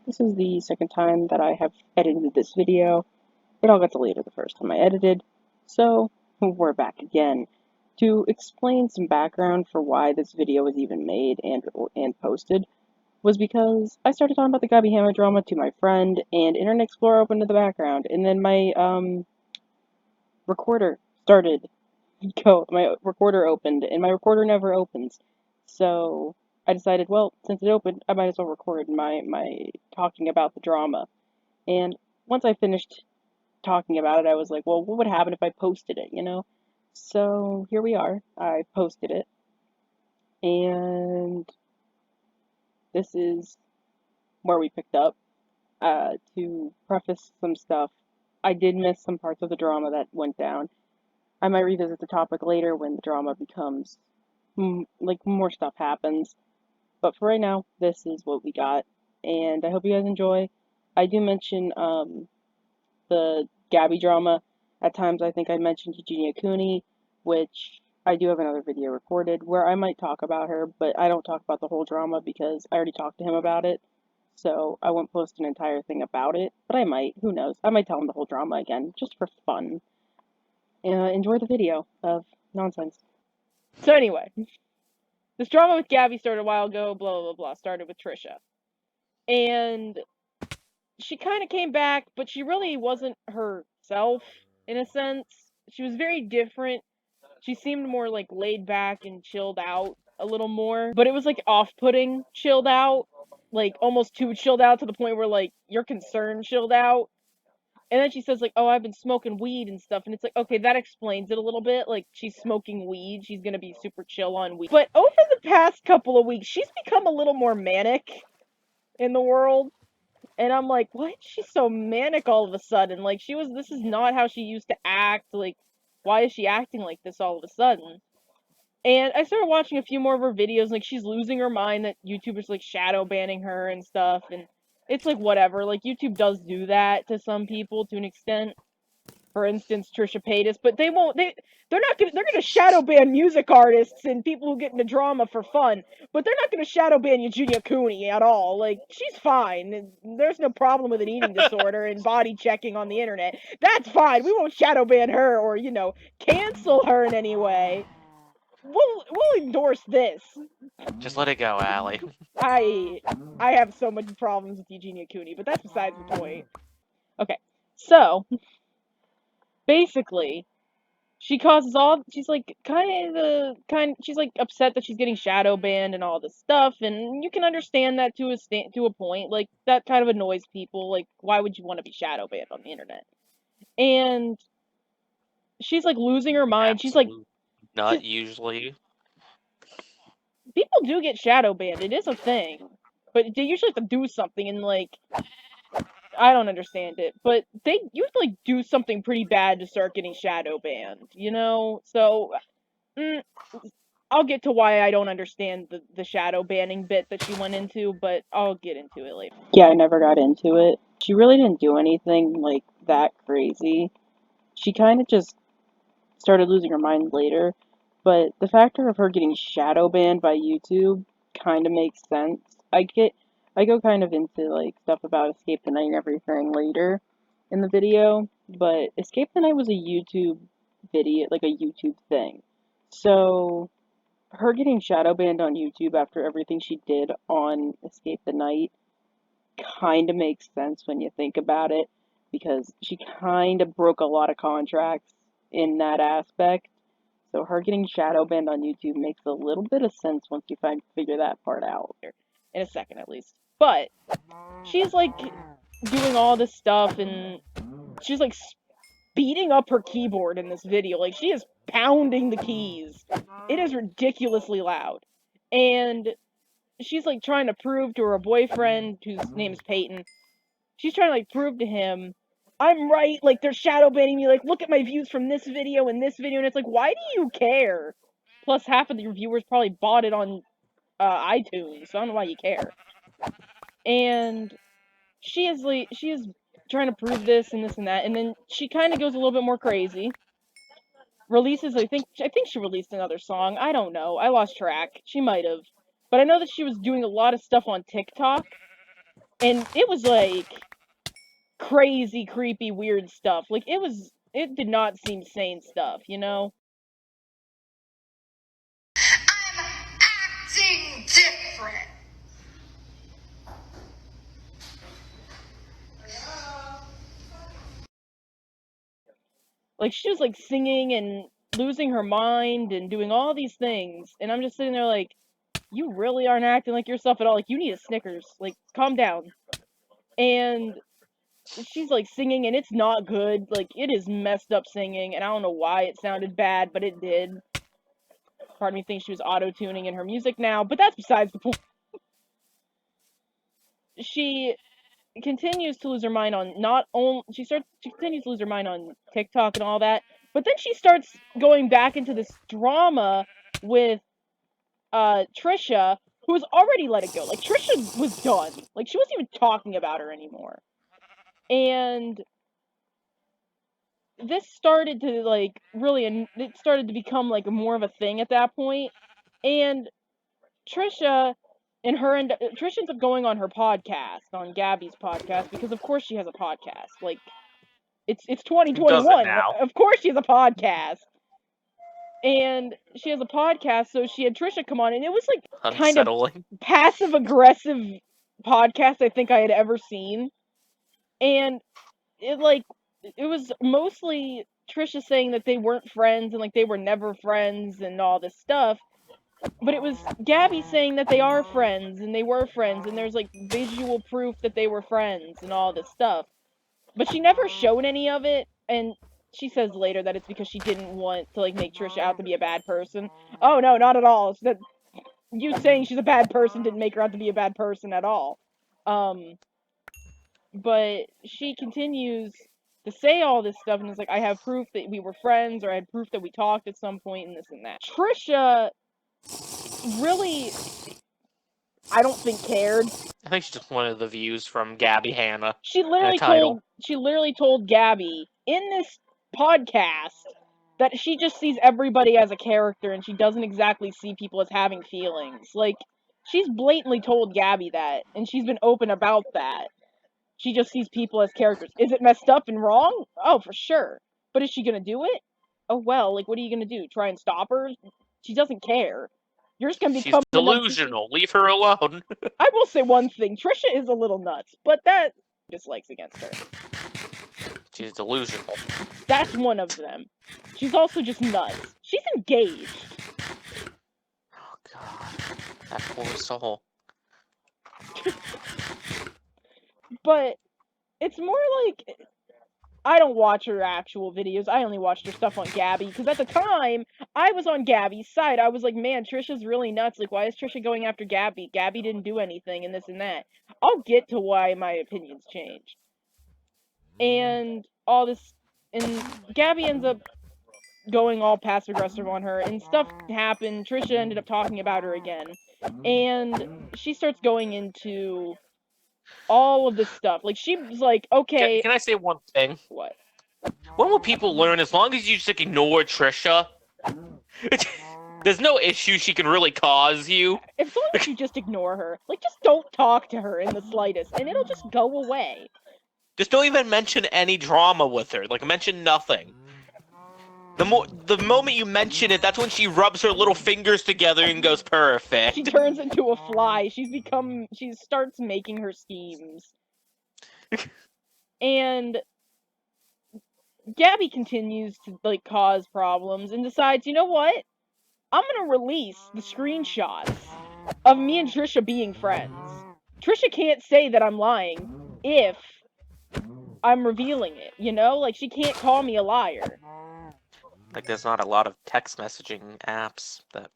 This is the second time that I have edited this video. It all got deleted the first time I edited, so we're back again. To explain some background for why this video was even made and posted was because I started talking about the Gabbie Hanna drama to my friend, and Internet Explorer opened in the background, and then my recorder started. My recorder opened, and my recorder never opens. So I decided, well, since it opened, I might as well record my talking about the drama. And once I finished talking about it, I was like, well, what would happen if I posted it, you know? So here we are. I posted it, and this is where we picked up. To preface some stuff, I did miss some parts of the drama that went down. I might revisit the topic later when the drama becomes like more stuff happens. But for right now, this is what we got, and I hope you guys enjoy. I do mention the Gabbie drama. At times, I think I mentioned Eugenia Cooney, which I do have another video recorded where I might talk about her, but I don't talk about the whole drama because I already talked to him about it. So I won't post an entire thing about it, but I might. Who knows? I might tell him the whole drama again, just for fun. Enjoy the video of nonsense. So anyway, this drama with Gabbie started a while ago. Blah blah blah. Started with Trisha, and she kind of came back, but she really wasn't herself in a sense. She was very different. She seemed more like laid back and chilled out a little more, but it was like off-putting chilled out, like almost too chilled out to the point where like you're concerned chilled out. And then she says like, "Oh, I've been smoking weed and stuff." And it's like, "Okay, that explains it a little bit. Like she's smoking weed, she's going to be super chill on weed." But over the past couple of weeks, she's become a little more manic in the world. And I'm like, "Why is she so manic all of a sudden? Like this is not how she used to act. Like why is she acting like this all of a sudden?" And I started watching a few more of her videos, like she's losing her mind that YouTubers like shadow banning her and stuff, and it's like whatever, like YouTube does do that to some people to an extent. For instance, Trisha Paytas, but they're gonna shadow ban music artists and people who get into drama for fun, but they're not gonna shadow ban Eugenia Cooney at all. Like she's fine, and there's no problem with an eating disorder and body checking on the internet. That's fine. We won't shadow ban her or cancel her in any way. We'll endorse this. Just let it go, Allie. I I have so many problems with Eugenia Cooney, but that's besides the point. Okay, so basically, she's like she's like upset that she's getting shadow banned and all this stuff, and you can understand that to a point. Like that kind of annoys people. Like why would you want to be shadow banned on the internet? And she's like losing her mind. Absolutely. She's Not usually. people do get shadow banned. It is a thing, but they usually have to do something, and like I don't understand it, but they usually do something pretty bad to start getting shadow banned, you know? So, mm, I'll get to why I don't understand the shadow banning bit that she went into, but I'll get into it later. Yeah, I never got into it. She really didn't do anything like that crazy. She kind of just started losing her mind later, but the factor of her getting shadow banned by YouTube kind of makes sense. I go kind of into like stuff about Escape the Night and everything later in the video, but Escape the Night was a YouTube video, like a YouTube thing. So her getting shadow banned on YouTube after everything she did on Escape the Night kind of makes sense when you think about it, because she kind of broke a lot of contracts in that aspect. So her getting shadow banned on YouTube makes a little bit of sense once you figure that part out. In a second at least. But she's like doing all this stuff, and she's like speeding up her keyboard in this video. Like she is pounding the keys. It is ridiculously loud. And she's like trying to prove to her boyfriend, whose name is Peyton, she's trying to like prove to him, I'm right, like they're shadow banning me, like look at my views from this video and this video, and it's like, why do you care? Plus half of the reviewers probably bought it on iTunes, so I don't know why you care. And she is trying to prove this and this and that, and then she kind of goes a little bit more crazy. Releases, I think she released another song. I don't know. I lost track. She might have. But I know that she was doing a lot of stuff on TikTok. And it was like crazy, creepy, weird stuff. Like it did not seem sane stuff, you know? I'm acting different. Like she was like singing and losing her mind and doing all these things. And I'm just sitting there like, you really aren't acting like yourself at all. Like you need a Snickers. Like calm down. And she's like singing and it's not good. Like it is messed up singing and I don't know why it sounded bad, but it did. Part of me thinks she was auto-tuning in her music now, but that's besides the point. She continues to lose her mind on not only she continues to lose her mind on TikTok and all that, but then she starts going back into this drama with Trisha, who has already let it go. Like Trisha was done. Like she wasn't even talking about her anymore. And this started to like really it started to become like more of a thing at that point. And Trisha Trisha ends up going on her podcast, on Gabbie's podcast, because of course she has a podcast. Like it's Who doesn't 2021. now? Of course she has a podcast. And she has a podcast, so she had Trisha come on, and it was like kind of Unsettling. passive aggressive podcast I think I had ever seen. And it was mostly Trisha saying that they weren't friends and like they were never friends and all this stuff. But it was Gabbie saying that they are friends and they were friends and there's like visual proof that they were friends and all this stuff. But she never showed any of it, and she says later that it's because she didn't want to like make Trisha out to be a bad person. Oh no, not at all. That you saying she's a bad person didn't make her out to be a bad person at all. But she continues to say all this stuff and it's like I have proof that we were friends or I had proof that we talked at some point and this and that. Trisha really I don't think cared. I think she just wanted the views from Gabbie Hanna. She And a literally title. told Gabbie in this podcast that she just sees everybody as a character and she doesn't exactly see people as having feelings. Like she's blatantly told Gabbie that and she's been open about that. She just sees people as characters. Is it messed up and wrong? Oh, for sure. But is she gonna do it? Oh well, like what are you gonna do? Try and stop her? She doesn't care. You're just gonna She's become delusional. Leave her alone. I will say one thing, Trisha is a little nuts, but that dislikes against her. She's delusional. That's one of them. She's also just nuts. She's engaged. Oh god. That poor soul. But it's more like I don't watch her actual videos. I only watched her stuff on Gabbie because at the time I was on Gabbie's side. I was like, man, Trisha's really nuts. Like, why is Trisha going after Gabbie? Gabbie didn't do anything and this and that. I'll get to why my opinions changed. And all this, and Gabbie ends up going all passive aggressive on her, and stuff happened. Trisha ended up talking about her again, and she starts going into all of this stuff. Like she was like, okay, Can I say one thing? what? When will people learn? As long as you just ignore Trisha, there's no issue she can really cause you. As long as you just ignore her, like just don't talk to her in the slightest, and it'll just go away. Just don't even mention any drama with her. Like mention nothing. The moment you mention it, that's when she rubs her little fingers together and goes perfect. She turns into a fly. She starts making her schemes. And Gabbie continues to like cause problems and decides, you know what? I'm gonna release the screenshots of me and Trisha being friends. Trisha can't say that I'm lying if I'm revealing it, you know? Like she can't call me a liar. Like there's not a lot of text messaging apps that.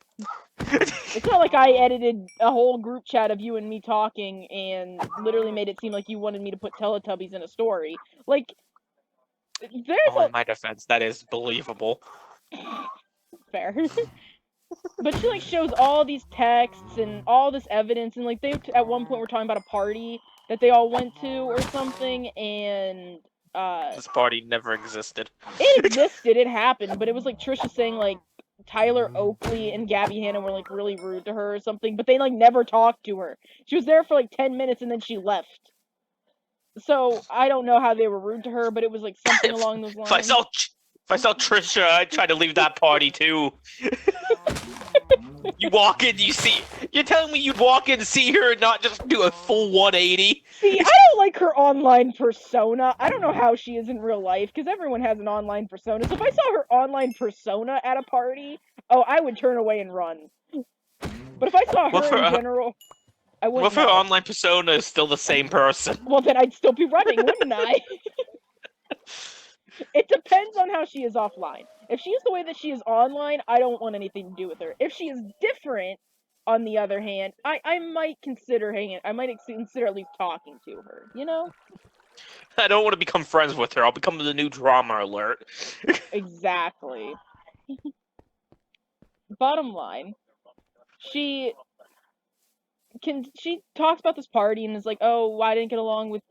It's not like I edited a whole group chat of you and me talking and literally made it seem like you wanted me to put Teletubbies in a story. Like, in my defense, that is believable. Fair. But she like shows all these texts and all this evidence, and like they at one point were talking about a party that they all went to or something, and this party never existed. It existed, it happened, but it was like Trisha saying like Tyler Oakley and Gabbie Hanna were like really rude to her or something, but they like never talked to her. She was there for like 10 minutes and then she left. So I don't know how they were rude to her, but it was like something if, along those if I lines. saw if I saw Trisha, I'd try to leave that party too. You walk in, you're telling me you'd walk in, see her, and not just do a full 180? See, I don't like her online persona. I don't know how she is in real life, because everyone has an online persona. So if I saw her online persona at a party, oh, I would turn away and run. But if I saw What her if in her, general, I what if wouldn't her know. online persona is still the same person? Well, then I'd still be running, wouldn't I? It depends on how she is offline. If she is the way that she is online, I don't want anything to do with her. If she is different, on the other hand, I might consider hanging. I might consider at least talking to her. You know? I don't want to become friends with her. I'll become the new drama alert. Exactly. Bottom line, she she talks about this party and is like, oh, I didn't get along with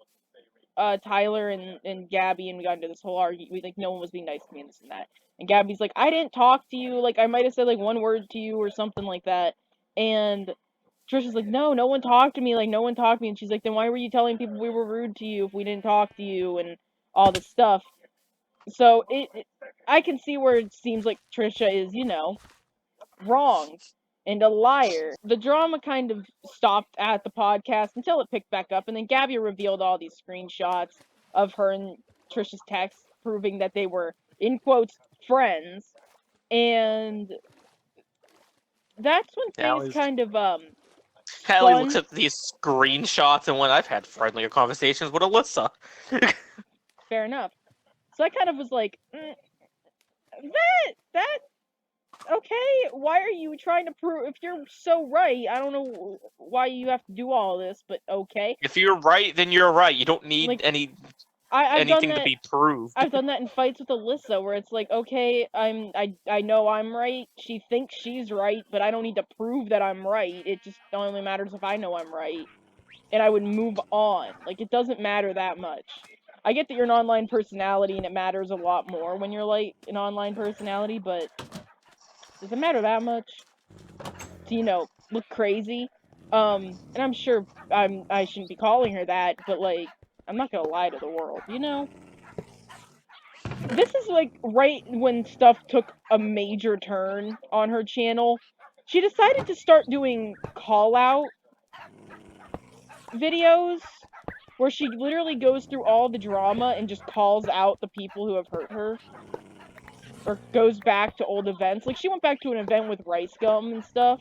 Tyler and Gabbie, and we got into this whole argument. Like, no one was being nice to me and this and that. And Gabbie's like, I didn't talk to you. Like, I might have said like one word to you or something like that. And Trisha's like, no, no one talked to me. Like, no one talked to me. And she's like, then why were you telling people we were rude to you if we didn't talk to you and all this stuff? So I can see where it seems like Trisha is, wrong and a liar. The drama kind of stopped at the podcast until it picked back up, and then Gabbie revealed all these screenshots of her and Trisha's texts proving that they were, in quotes, friends, and that's when things Hallie's, kind of Hallie looks spun. at these screenshots and when I've had friendlier conversations with Alyssa. Fair enough. So I kind of was like, that okay, why are you trying to prove, if you're so right, I don't know why you have to do all this, but okay. If you're right, then you're right. You don't need Like, I've done anything to that. be proved. I've done that in fights with Alyssa, where it's like, okay, I know I'm right. She thinks she's right, but I don't need to prove that I'm right. It just only matters if I know I'm right, and I would move on. Like, it doesn't matter that much. I get that you're an online personality, and it matters a lot more when you're like an online personality, but does it matter that much to, look crazy? And I'm sure I shouldn't be calling her that, but like, I'm not gonna lie to the world, This is like right when stuff took a major turn on her channel. She decided to start doing call out videos where she literally goes through all the drama and just calls out the people who have hurt her, or goes back to old events. Like, she went back to an event with Rice Gum and stuff.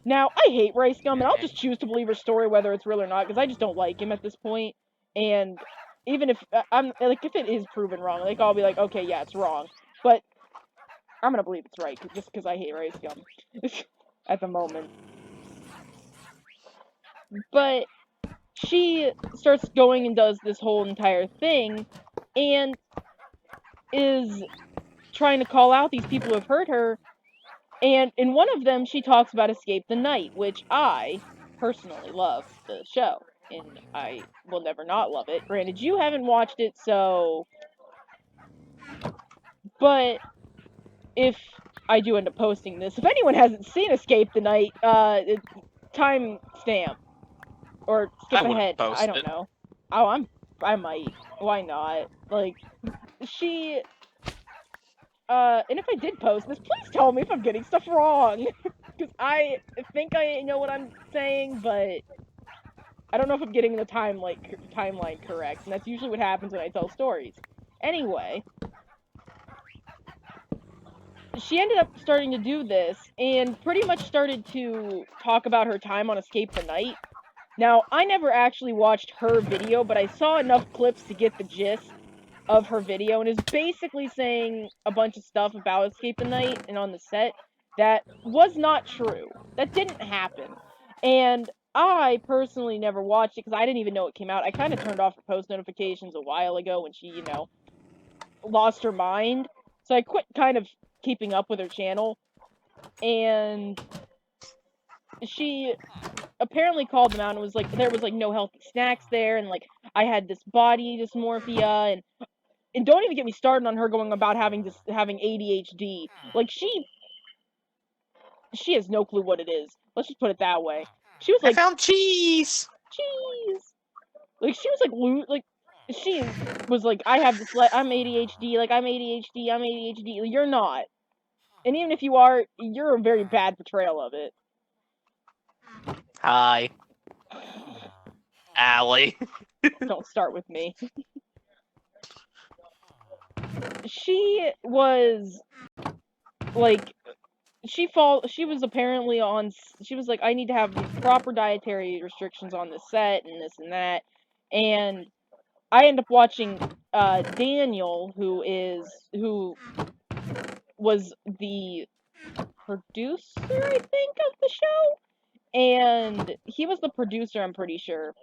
Now, I hate Rice Gum, and I'll just choose to believe her story whether it's real or not, because I just don't like him at this point. And even if I'm like, if it is proven wrong, like, I'll be like, okay, yeah, it's wrong. But I'm gonna believe it's right, just because I hate Rice Gum at the moment. But she starts going and does this whole entire thing, and is trying to call out these people who have hurt her. And in one of them, she talks about Escape the Night, which I personally love the show, and I will never not love it. Granted, you haven't watched it, so. But if I do end up posting this, if anyone hasn't seen Escape the Night, time stamp or skip I wouldn't ahead. I post don't it. know. Oh, I might. Why not? Like, she. And if I did post this, please tell me if I'm getting stuff wrong, because I think I know what I'm saying, but I don't know if I'm getting the timeline correct, and that's usually what happens when I tell stories. Anyway, she ended up starting to do this, and pretty much started to talk about her time on Escape the Night. Now, I never actually watched her video, but I saw enough clips to get the gist of her video, and is basically saying a bunch of stuff about Escape the Night and on the set that was not true. That didn't happen. And I personally never watched it because I didn't even know it came out. I kind of turned off her post notifications a while ago when she, lost her mind. So I quit kind of keeping up with her channel. And she apparently called them out and was like, there was like no healthy snacks there, and like I had this body dysmorphia, and don't even get me started on her going about having ADHD. Like, she has no clue what it is. Let's just put it that way. She was I like, found cheese. cheese. Like, she was like, she was like, I have I'm ADHD, like, I'm ADHD, I'm ADHD. You're not. And even if you are, you're a very bad portrayal of it. Hi, Allie. Don't start with me. She was like, she was apparently on, she was like, I need to have these proper dietary restrictions on the set and this and that. And I end up watching Daniel, who was the producer, I think, of the show. And he was the producer, I'm pretty sure.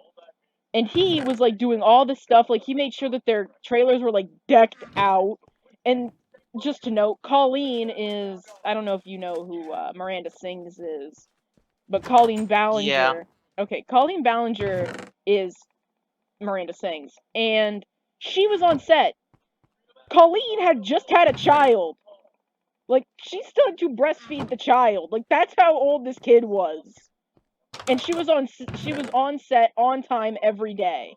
And he was like doing all this stuff, like he made sure that their trailers were like decked out. And just to note, Colleen is, I don't know if you know who Miranda Sings is, but Colleen Yeah. Ballinger. Okay, Colleen Ballinger is Miranda Sings, and she was on set. Colleen had just had a child. Like, she still had to breastfeed the child. Like, that's how old this kid was. And she was on set on time every day.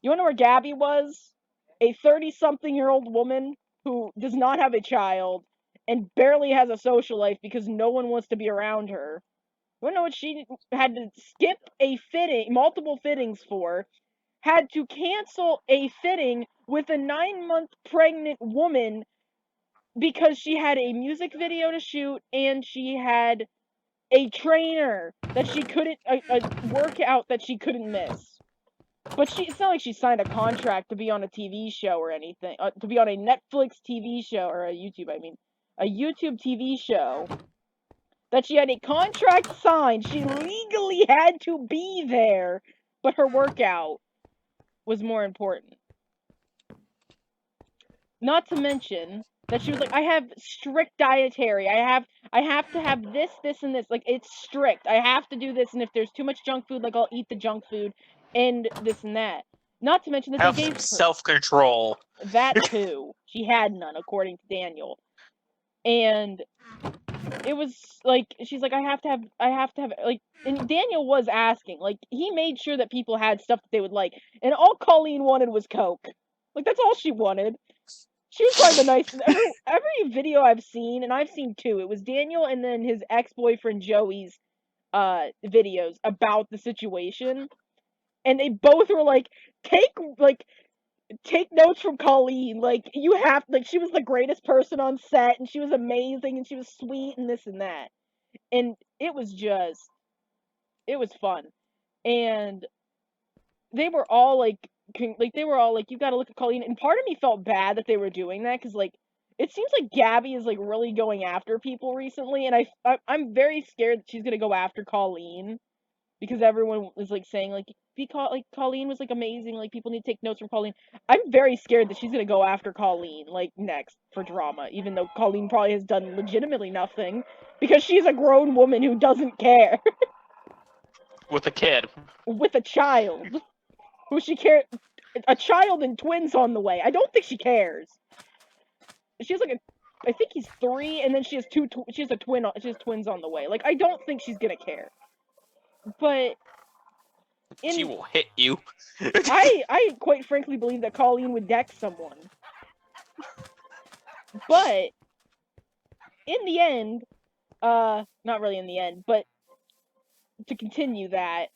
You wanna know where Gabbie was? A 30-something-year-old woman who does not have a child and barely has a social life because no one wants to be around her. You wanna know what she had to skip a fitting, multiple fittings for? Had to cancel a fitting with a 9-month pregnant woman because she had a music video to shoot and she had a trainer that she couldn't, a workout that she couldn't miss. But it's not like she signed a contract to be on a TV show or anything, to be on a Netflix TV show, or a YouTube, I mean, a YouTube TV show, that she had a contract signed. She legally had to be there, but her workout was more important. Not to mention that she was like, I have strict dietary. I have to have this, this, and this. Like, it's strict. I have to do this, and if there's too much junk food, like, I'll eat the junk food, and this and that. Not to mention that they Have some gave her self-control. that too. She had none, according to Daniel. And it was like, she's like, I have to have, like, and Daniel was asking, like, he made sure that people had stuff that they would like, and all Colleen wanted was Coke. Like, that's all she wanted. She was probably the nicest. Every video I've seen, and I've seen two, it was Daniel and then his ex-boyfriend Joey's videos about the situation. And they both were like, take take notes from Colleen. Like, you have, like, she was the greatest person on set, and she was amazing, and she was sweet, and this and that. And it was fun. And they were all like, you got to look at Colleen. And part of me felt bad that they were doing that, because like, it seems like Gabbie is like really going after people recently, and I'm very scared that she's gonna go after Colleen, because everyone is like saying like, like, Colleen was like amazing, like, people need to take notes from Colleen. I'm very scared that she's gonna go after Colleen like next for drama, even though Colleen probably has done legitimately nothing, because she's a grown woman who doesn't care. With a kid. With a child who she cares, a child and twins on the way. I don't think she cares. She has like I think he's 3, and then she has she has she has twins on the way. Like, I don't think she's gonna care. But She will hit you. I quite frankly believe that Colleen would deck someone. But in the end, not really in the end, but to continue that,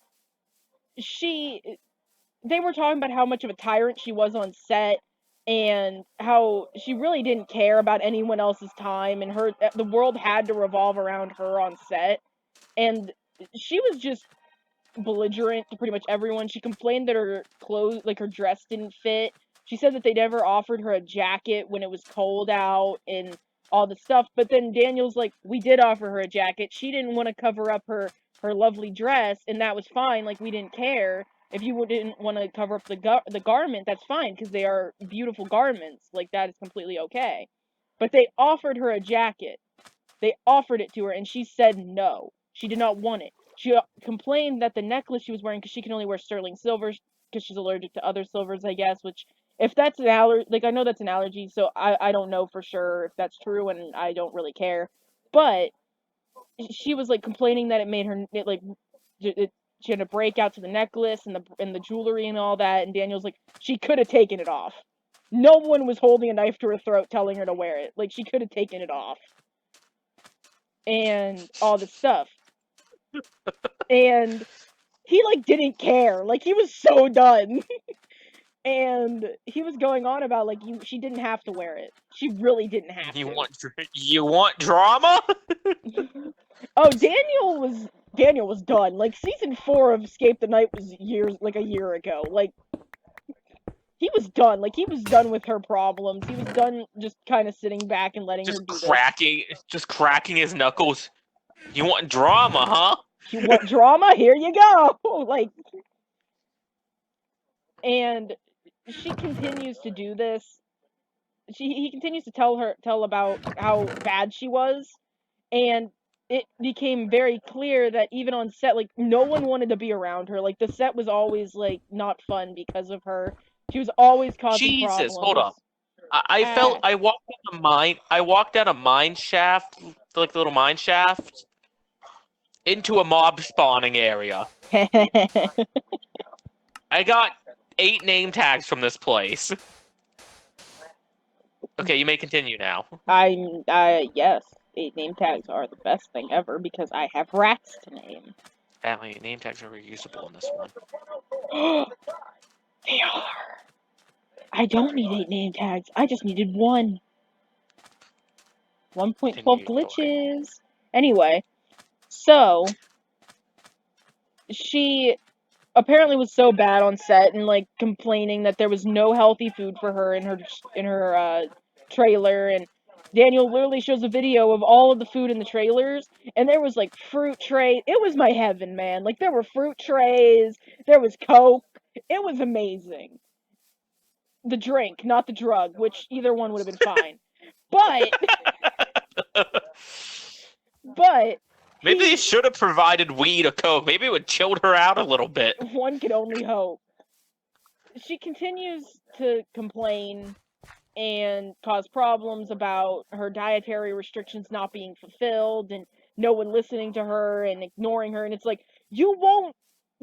they were talking about how much of a tyrant she was on set, and how she really didn't care about anyone else's time, and the world had to revolve around her on set. And she was just belligerent to pretty much everyone. She complained that her clothes, like her dress, didn't fit. She said that they never offered her a jacket when it was cold out and all the stuff. But then Daniel's like, we did offer her a jacket. She didn't want to cover up her lovely dress, and that was fine. Like, we didn't care. If you didn't want to cover up the garment, that's fine, because they are beautiful garments. Like, that is completely okay. But they offered her a jacket. They offered it to her, and she said no. She did not want it. She complained that the necklace she was wearing, because she can only wear sterling silvers, because she's allergic to other silvers, I guess, which, if that's an allergy, like, I know that's an allergy, so I don't know for sure if that's true, and I don't really care. But she was, like, complaining that it made her, she had to break out to the necklace and the jewelry and all that, and Daniel's like, she could have taken it off. No one was holding a knife to her throat telling her to wear it. Like, she could have taken it off. And all this stuff. And he, like, didn't care. Like, he was so done. And he was going on about, like, she didn't have to wear it. She really didn't have You to. you want drama? Oh, Daniel was done. Like, season 4 of Escape the Night was a year ago. Like, he was done. Like, he was done with her problems. He was done just kind of sitting back and letting her do Just cracking his knuckles. You want drama, huh? this. You want drama? Here you go. Like, and she continues to do this. He continues to tell about how bad she was, and it became very clear that even on set, like, no one wanted to be around her. Like, the set was always, like, not fun because of her. She was always causing Jesus, hold problems. up. I felt I walked down a mine shaft, like the little mine shaft, into a mob spawning area. I got 8 name tags from this place. Okay, you may continue now. Yes, 8 name tags are the best thing ever because I have rats to name. Apparently, name tags are reusable in this one. They are. I don't need 8 name tags. I just needed 1. 1.12 Continue, glitches. Anyway, so she apparently was so bad on set and, like, complaining that there was no healthy food for her in her trailer, and Daniel literally shows a video of all of the food in the trailers, and there was, like, fruit tray. It was my heaven, man. Like, there were fruit trays, there was Coke. It was amazing. The drink, not the drug, which either one would have been fine. But Maybe they he should have provided weed or coke. Maybe it would chilled her out a little bit. one could only hope. She continues to complain and cause problems about her dietary restrictions not being fulfilled and no one listening to her and ignoring her, and it's like, you won't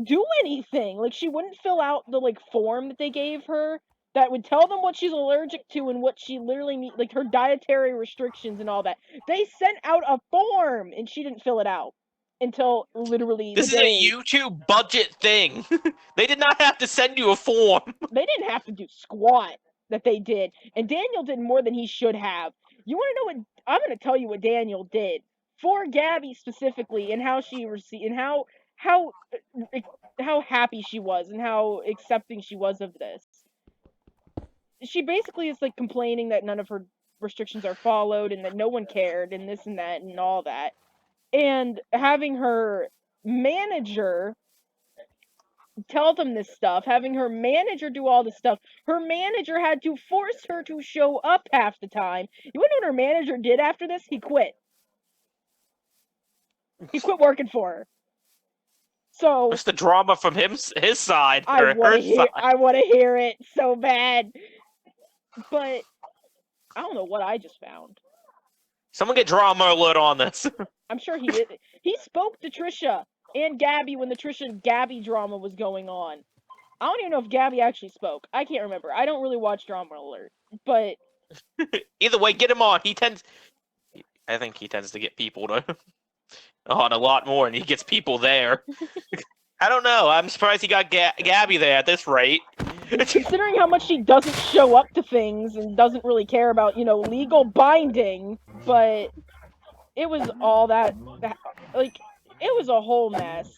do anything. Like, she wouldn't fill out the, like, form that they gave her that would tell them what she's allergic to and what she literally needs, like, her dietary restrictions and all that. They sent out a form and she didn't fill it out until literally This the is a day. YouTube budget thing. They did not have to send you a form. They didn't have to do squat that they did, and Daniel did more than he should have. You want to know what? I'm going to tell you what Daniel did for Gabbie specifically, and how she received, and how happy she was, and how accepting she was of this. She basically is, like, complaining that none of her restrictions are followed, and that no one cared, and this and that, and all that, and having her manager tell them this stuff, having her manager do all this stuff. Her manager had to force her to show up half the time. You wanna know what her manager did after this? He quit. He quit working for her. So What's the drama from his side I or wanna her side? hear it so bad. But I don't know what I just found. Someone get drama alert on this. I'm sure he did. He spoke to Trisha and Gabbie when the Trisha and Gabbie drama was going on. I don't even know if Gabbie actually spoke. I can't remember. I don't really watch Drama Alert. But Either way, get him on. I think he tends to get people on a lot more, and he gets people there. I don't know. I'm surprised he got Gabbie there at this rate. considering how much she doesn't show up to things and doesn't really care about, legal binding, but it was all that, like, it was a whole mess.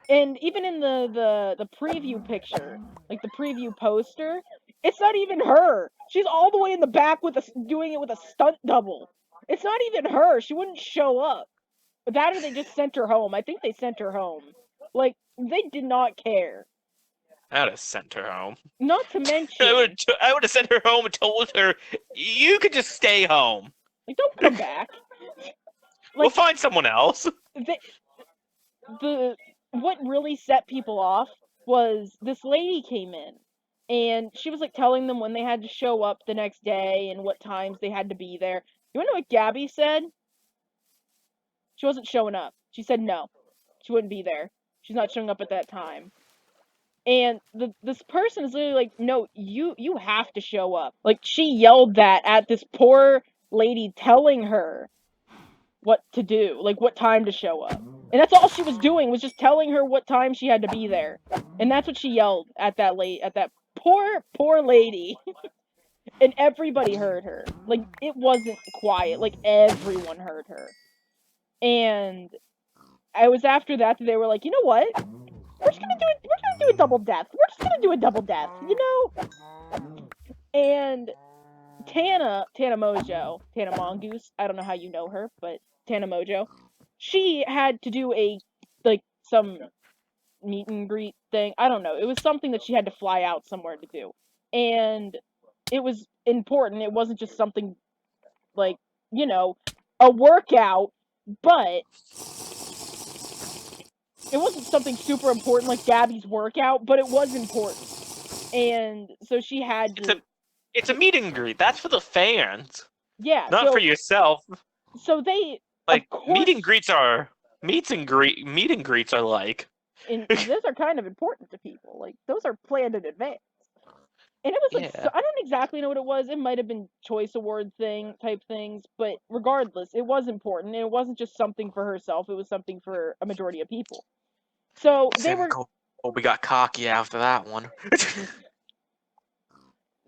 And even in the preview picture, like the preview poster, it's not even her. She's all the way in the back doing it with a stunt double. It's not even her. She wouldn't show up. But that, or they just sent her home. I think they sent her home. Like, they did not care. I would have sent her home. Not to mention, I would have sent her home and told her, you could just stay home. like, don't come back. We'll find someone else. What really set people off was this lady came in, and she was, like, telling them when they had to show up the next day and what times they had to be there. You wanna know what Gabbie said? She wasn't showing up. She said no. She wouldn't be there. She's not showing up at that time. And this person is literally like, no, you have to show up. Like, she yelled that at this poor lady, telling her what to do, like what time to show up. And that's all she was doing, was just telling her what time she had to be there. And that's what she yelled at that poor lady. And everybody heard her. Like, it wasn't quiet. Like, everyone heard her. And I was after that they were like, you know what? We're gonna do a double death. We're just gonna do a double death, you know? And Tana Mojo, Tana Mongoose, I don't know how you know her, but Tana Mojo, she had to do some meet and greet thing. I don't know. It was something that she had to fly out somewhere to do. And it was important. It wasn't just something like, you know, a workout, but it wasn't something super important like Gabbie's workout, but it was important. And so she had to. It's a meet and greet. That's for the fans. Yeah. Not for yourself. So they, like, of course, meet and greets are like. And those are kind of important to people. Like, those are planned in advance. And it was like, Yeah. so, I don't exactly know what it was. It might have been choice award type things, but regardless, it was important. And it wasn't just something for herself. It was something for a majority of people. So they were. Oh, we got cocky after that one.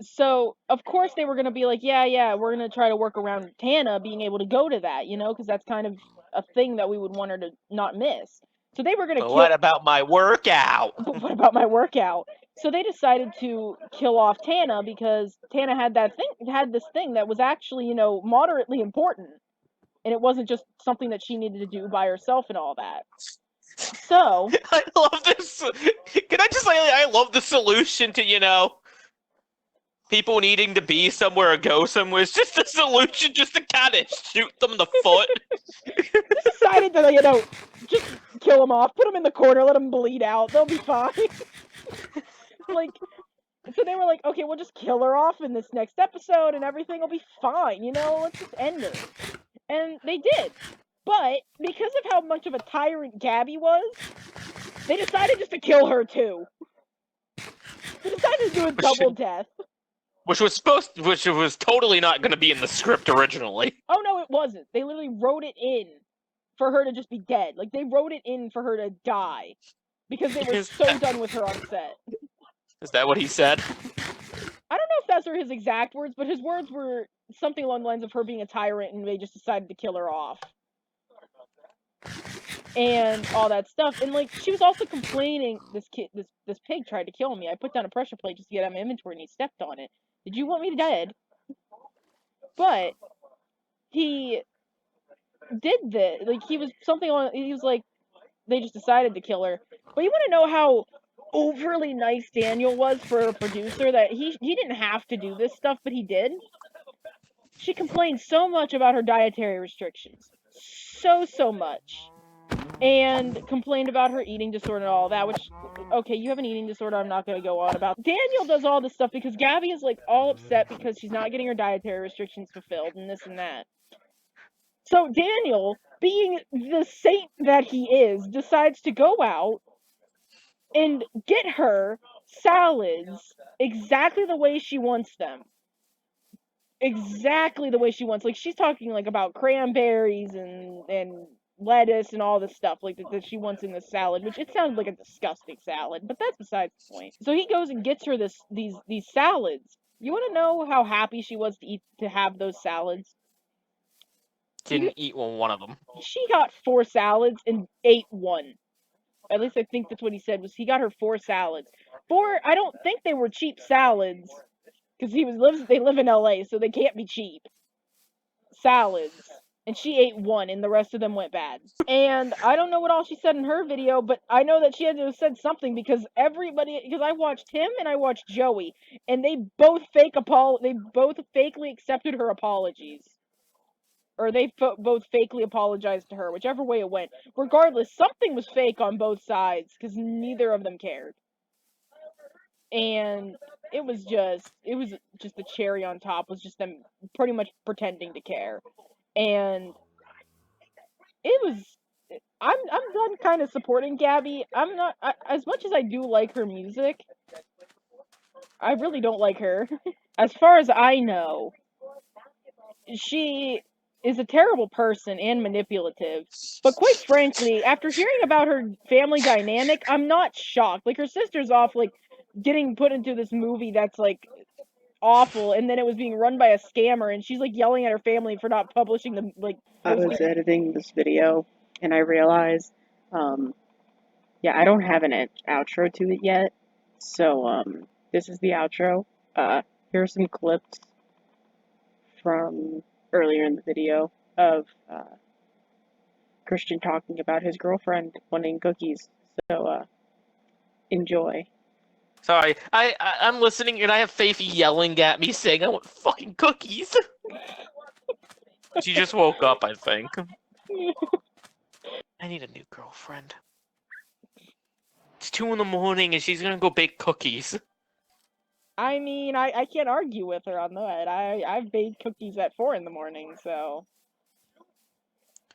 So, of course, they were going to be like, yeah, we're going to try to work around Tana being able to go to that, you know, because that's kind of a thing that we would want her to not miss. So they were going to kill. What about my workout? But what about my workout? So they decided to kill off Tana because Tana had this thing that was actually, you know, moderately important. And it wasn't just something that she needed to do by herself and all that. So I love this. Can I just say, I love the solution to, you know, people needing to be somewhere or go somewhere. It's just a solution just to kind of shoot them in the foot. they decided to, you know, just kill them off, put them in the corner, let them bleed out. They'll be fine. Like, so they were like, okay, we'll just kill her off in this next episode and everything will be fine, you know, let's just end her. And they did. But because of how much of a tyrant Gabbie was, they decided just to kill her too. They decided to do a double death. Which was totally not going to be in the script originally. Oh no, it wasn't. They literally wrote it in for her to just be dead. Like, they wrote it in for her to die because they were so done with her on set. Is that what he said? I don't know if those are his exact words, but his words were something along the lines of her being a tyrant and they just decided to kill her off. And all that stuff. And, like, she was also complaining, this pig tried to kill me. I put down a pressure plate just to get out of my inventory and he stepped on it. Did you want me dead? But he did this. Like, he was like, they just decided to kill her. But you want to know how overly nice Daniel was for a producer, that he didn't have to do this stuff, but he did? She complained so much about her dietary restrictions. So much. And complained about her eating disorder and all that, which, okay, you have an eating disorder, I'm not going to go on about. Daniel does all this stuff because Gabbie is, like, all upset because she's not getting her dietary restrictions fulfilled and this and that. So Daniel, being the saint that he is, decides to go out and get her salads exactly the way she wants them. Exactly the way she wants. Like, she's talking, like, about cranberries and lettuce and all this stuff, like, that she wants in the salad, which it sounds like a disgusting salad, but that's besides the point. So he goes and gets her these salads. You want to know how happy she was to have those salads? Didn't eat one of them. She got 4 salads and ate 1. At least I think that's what he said, was he got her 4 salads. 4, I don't think they were cheap salads, because they live in LA, so they can't be cheap. Salads. And she ate 1, and the rest of them went bad. And I don't know what all she said in her video, but I know that she had to have said something, because I watched him and I watched Joey, and they both fakely accepted her apologies. Or they both fakely apologized to her, whichever way it went. Regardless, something was fake on both sides, because neither of them cared. And it was just the cherry on top, was just them pretty much pretending to care. And it I'm done kind of supporting Gabbie. I'm not as much as I do like her music. I really don't like her. As far as I know, she is a terrible person and manipulative. But quite frankly, after hearing about her family dynamic, I'm not shocked. Like her sister's off, like getting put into this movie that's like awful, and then it was being run by a scammer, and she's like yelling at her family for not publishing the like. I was editing this video and I realized, yeah, I don't have an outro to it yet. So, this is the outro. Here are some clips from earlier in the video of Christian talking about his girlfriend wanting cookies. So, enjoy. Sorry, I'm listening and I have Faith yelling at me saying I want fucking cookies. She just woke up, I think. I need a new girlfriend. It's 2 a.m. and she's gonna go bake cookies. I mean, I can't argue with her on that. I've baked cookies at 4 a.m, so